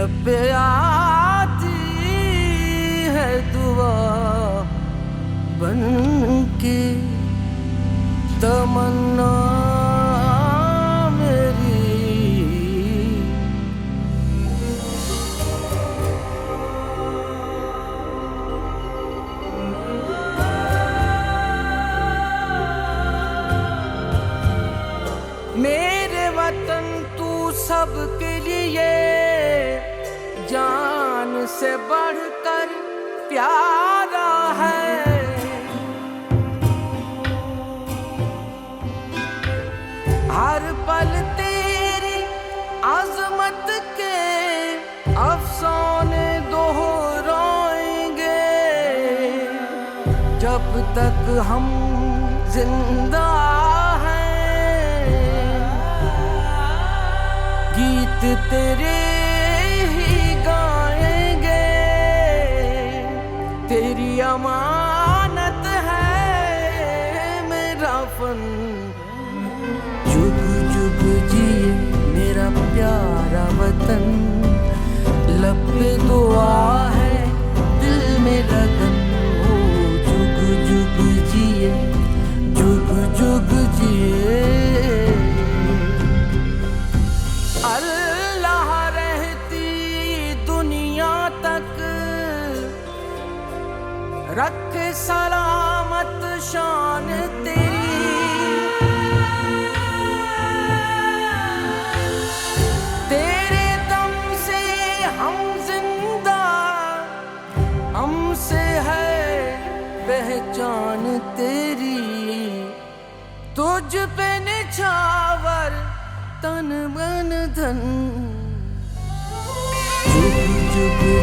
लब पे आती है दुआ बन के तमन्ना मेरी। मेरे वतन तू सबके लिए जान से बढ़कर प्यारा है। हर पल तेरी अजमत के अफसाने दोहराएंगे जब तक हम जिंदा हैं। गीत तेरे ही गाएंगे, तेरी अमानत है मेरा फन। जुग जुग जिए मेरा प्यारा वतन, लब पे दुआ है दिल में लगन। ओ जुग जुग जिए, जुग जुग जिए। अल्लाह रहती दुनिया तक रखे सलामत शान तेरी। तेरे दम से हम जिंदा, हमसे है पहचान तेरी। तुझ पे निछावर तन मन धन। जुग जुग